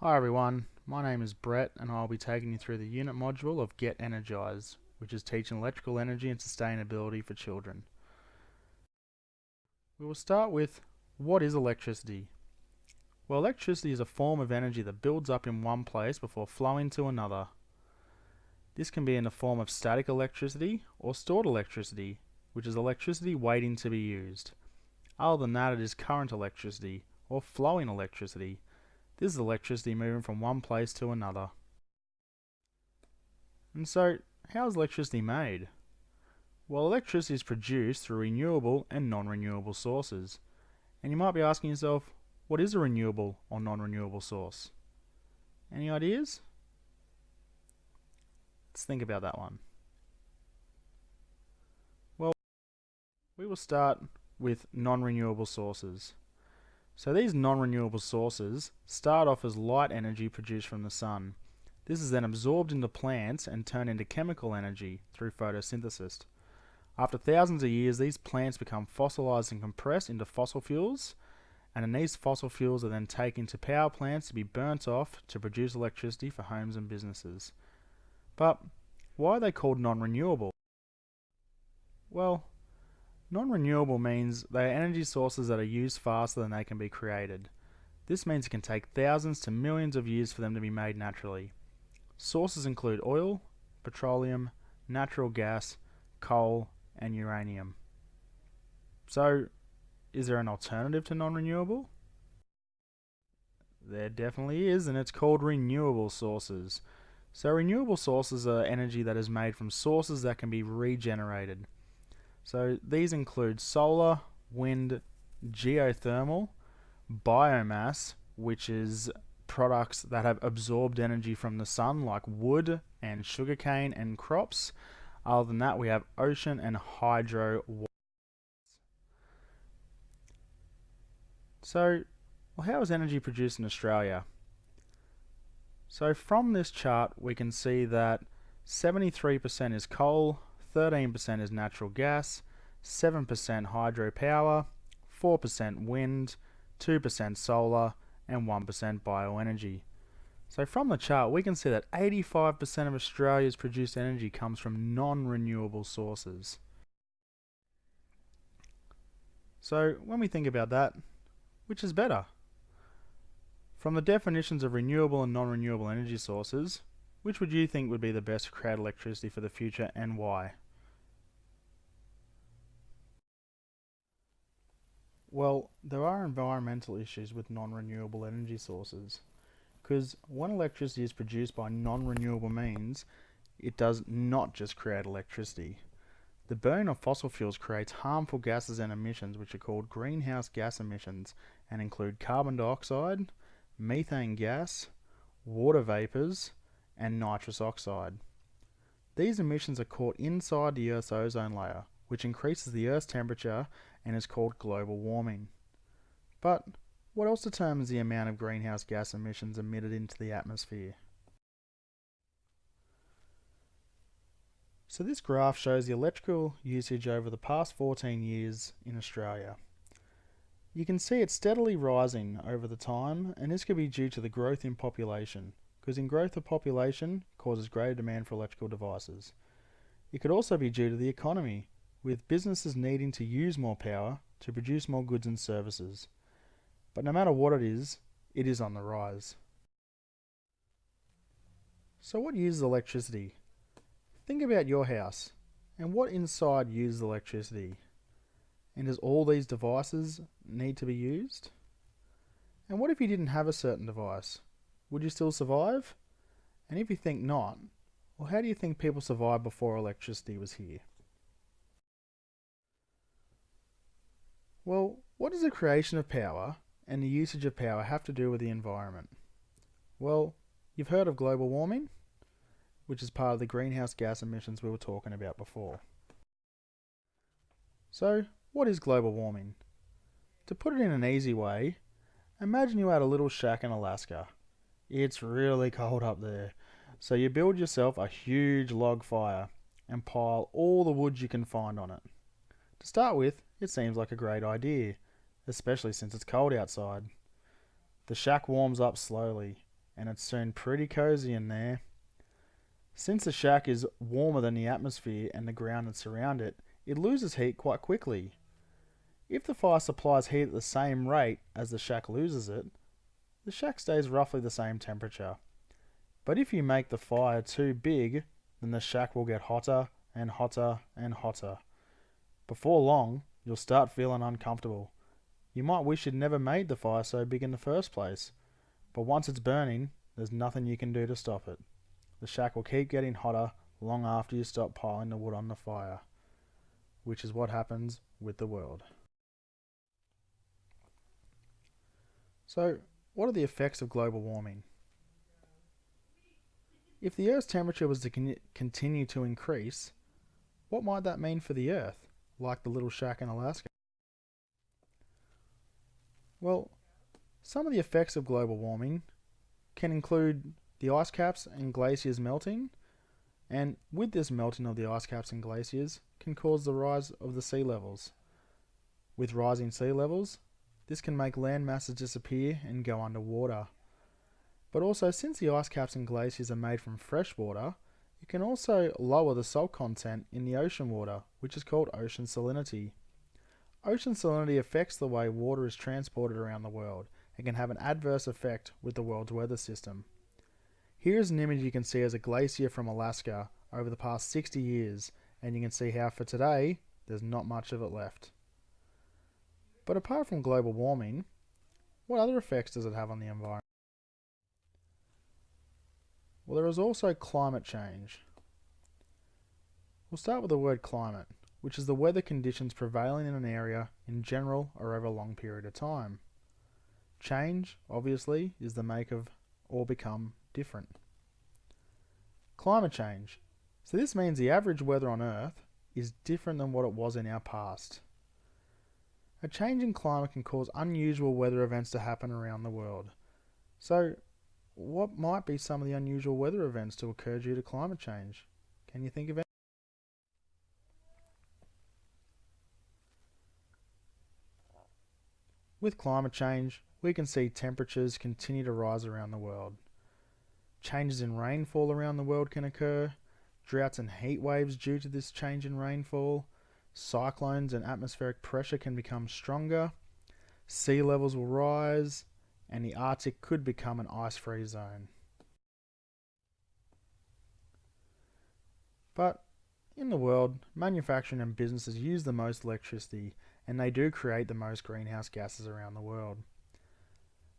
Hi everyone, my name is Brett and I'll be taking you through the unit module of Get Energized, which is teaching electrical energy and sustainability for children. We will start with, what is electricity? Well, electricity is a form of energy that builds up in one place before flowing to another. This can be in the form of static electricity or stored electricity, which is electricity waiting to be used. Other than that, it is current electricity or flowing electricity. This is electricity moving from one place to another. And so, how is electricity made? Well, electricity is produced through renewable and non-renewable sources. And you might be asking yourself, what is a renewable or non-renewable source? Any ideas? Let's think about that one. Well, we will start with non-renewable sources. So these non-renewable sources start off as light energy produced from the sun. This is then absorbed into plants and turned into chemical energy through photosynthesis. After thousands of years, these plants become fossilized and compressed into fossil fuels, and then these fossil fuels are then taken to power plants to be burnt off to produce electricity for homes and businesses. But why are they called non-renewable? Well, non-renewable means they are energy sources that are used faster than they can be created. This means it can take thousands to millions of years for them to be made naturally. Sources include oil, petroleum, natural gas, coal, and uranium. So, is there an alternative to non-renewable? There definitely is, and it's called renewable sources. So renewable sources are energy that is made from sources that can be regenerated. So these include solar, wind, geothermal, biomass, which is products that have absorbed energy from the sun like wood and sugarcane and crops. Other than that, we have ocean and hydro. So, how is energy produced in Australia? So from this chart we can see that 73% is coal, 13% is natural gas, 7% hydropower, 4% wind, 2% solar, and 1% bioenergy. So from the chart we can see that 85% of Australia's produced energy comes from non-renewable sources. So when we think about that, which is better? From the definitions of renewable and non-renewable energy sources, which would you think would be the best to create electricity for the future and why? Well, there are environmental issues with non-renewable energy sources, because when electricity is produced by non-renewable means, it does not just create electricity. The burning of fossil fuels creates harmful gases and emissions which are called greenhouse gas emissions and include carbon dioxide, methane gas, water vapours, and nitrous oxide. These emissions are caught inside the Earth's ozone layer, which increases the Earth's temperature and is called global warming. But what else determines the amount of greenhouse gas emissions emitted into the atmosphere? So this graph shows the electrical usage over the past 14 years in Australia. You can see it's steadily rising over the time, and this could be due to the growth in population, because in growth of population causes greater demand for electrical devices. It could also be due to the economy, with businesses needing to use more power to produce more goods and services. But no matter what it is on the rise. So what uses electricity? Think about your house, and what inside uses electricity? And does all these devices need to be used? And what if you didn't have a certain device? Would you still survive? And if you think not, well, how do you think people survived before electricity was here? Well, what does the creation of power and the usage of power have to do with the environment? Well, you've heard of global warming, which is part of the greenhouse gas emissions we were talking about before. So, what is global warming? To put it in an easy way, imagine you had a little shack in Alaska. It's really cold up there, so you build yourself a huge log fire and pile all the wood you can find on it. To start with, it seems like a great idea, especially since it's cold outside. The shack warms up slowly, and it's soon pretty cozy in there. Since the shack is warmer than the atmosphere and the ground that surround it, it loses heat quite quickly. If the fire supplies heat at the same rate as the shack loses it, the shack stays roughly the same temperature. But if you make the fire too big, then the shack will get hotter and hotter and hotter. Before long, you'll start feeling uncomfortable. You might wish you'd never made the fire so big in the first place, but once it's burning, there's nothing you can do to stop it. The shack will keep getting hotter long after you stop piling the wood on the fire, which is what happens with the world. So, what are the effects of global warming? If the Earth's temperature was to continue to increase, what might that mean for the Earth, like the little shack in Alaska? Well, some of the effects of global warming can include the ice caps and glaciers melting, and with this melting of the ice caps and glaciers can cause the rise of the sea levels. With rising sea levels, this can make land masses disappear and go underwater. But also, since the ice caps and glaciers are made from fresh water, it can also lower the salt content in the ocean water, which is called ocean salinity. Ocean salinity affects the way water is transported around the world and can have an adverse effect with the world's weather system. Here's an image you can see as a glacier from Alaska over the past 60 years, and you can see how for today, there's not much of it left. But apart from global warming, what other effects does it have on the environment? Well, there is also climate change. We'll start with the word climate, which is the weather conditions prevailing in an area in general or over a long period of time. Change, obviously, is the make of or become different. Climate change. So this means the average weather on Earth is different than what it was in our past. A change in climate can cause unusual weather events to happen around the world. So, what might be some of the unusual weather events to occur due to climate change? Can you think of any? With climate change, we can see temperatures continue to rise around the world. Changes in rainfall around the world can occur, droughts and heat waves due to this change in rainfall, cyclones and atmospheric pressure can become stronger, sea levels will rise, and the Arctic could become an ice-free zone. But in the world, manufacturing and businesses use the most electricity, and they do create the most greenhouse gases around the world.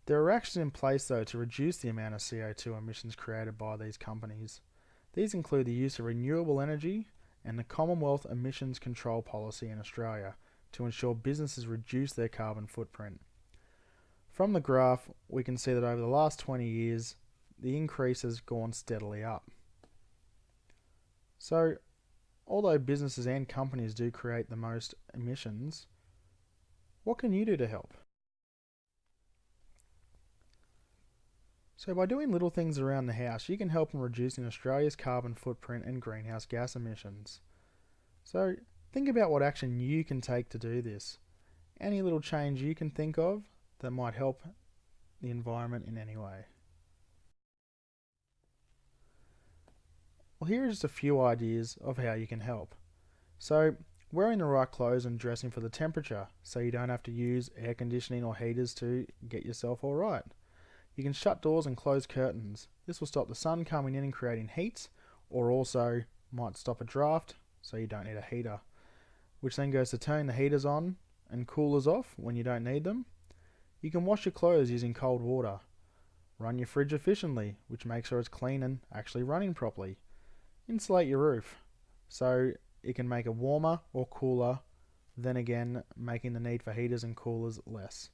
There are actions in place though to reduce the amount of CO2 emissions created by these companies. These include the use of renewable energy and the Commonwealth Emissions Control Policy in Australia to ensure businesses reduce their carbon footprint. From the graph, we can see that over the last 20 years, the increase has gone steadily up. So, although businesses and companies do create the most emissions, what can you do to help? So by doing little things around the house, you can help in reducing Australia's carbon footprint and greenhouse gas emissions. So think about what action you can take to do this. Any little change you can think of that might help the environment in any way. Well, here are just a few ideas of how you can help. So, wearing the right clothes and dressing for the temperature so you don't have to use air conditioning or heaters to get yourself alright. You can shut doors and close curtains. This will stop the sun coming in and creating heat, or also might stop a draft so you don't need a heater, which then goes to turn the heaters on and coolers off when you don't need them. You can wash your clothes using cold water. Run your fridge efficiently, which makes sure it's clean and actually running properly. Insulate your roof so it can make it warmer or cooler, then again making the need for heaters and coolers less.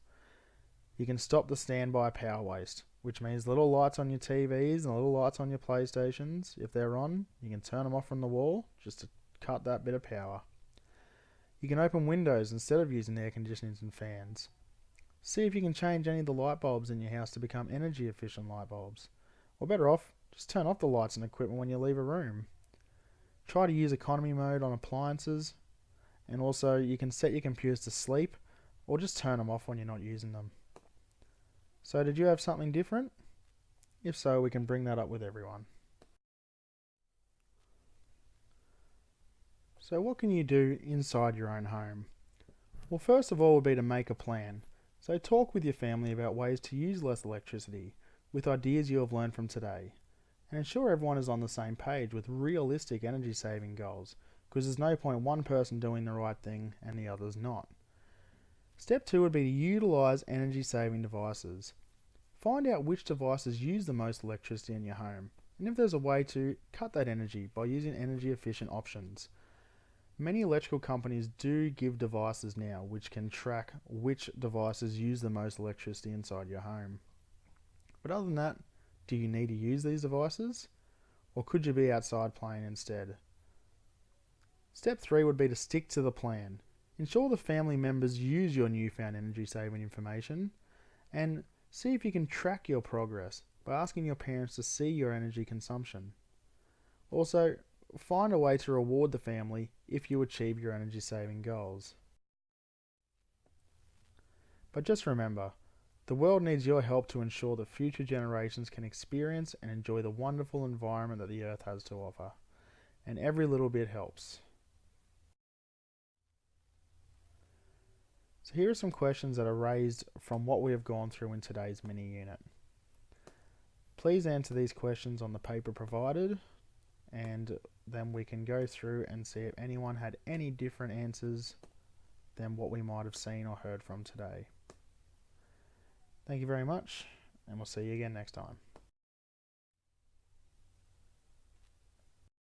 You can stop the standby power waste, which means little lights on your TVs and little lights on your PlayStations. If they're on, you can turn them off from the wall just to cut that bit of power. You can open windows instead of using air conditionings and fans. See if you can change any of the light bulbs in your house to become energy efficient light bulbs. Or better off, just turn off the lights and equipment when you leave a room. Try to use economy mode on appliances, and also you can set your computers to sleep or just turn them off when you're not using them. So did you have something different? If so, we can bring that up with everyone. So what can you do inside your own home? Well, first of all would be to make a plan. So talk with your family about ways to use less electricity with ideas you have learned from today. And ensure everyone is on the same page with realistic energy saving goals, because there's no point one person doing the right thing and the others not. Step 2 would be to utilise energy saving devices. Find out which devices use the most electricity in your home, and if there's a way to cut that energy by using energy efficient options. Many electrical companies do give devices now which can track which devices use the most electricity inside your home. But other than that, do you need to use these devices? Or could you be outside playing instead? Step 3 would be to stick to the plan. Ensure the family members use your newfound energy saving information, and see if you can track your progress by asking your parents to see your energy consumption. Also, find a way to reward the family if you achieve your energy saving goals. But just remember, the world needs your help to ensure that future generations can experience and enjoy the wonderful environment that the Earth has to offer. And every little bit helps. So here are some questions that are raised from what we have gone through in today's mini unit. Please answer these questions on the paper provided, and then we can go through and see if anyone had any different answers than what we might have seen or heard from today. Thank you very much, and we'll see you again next time.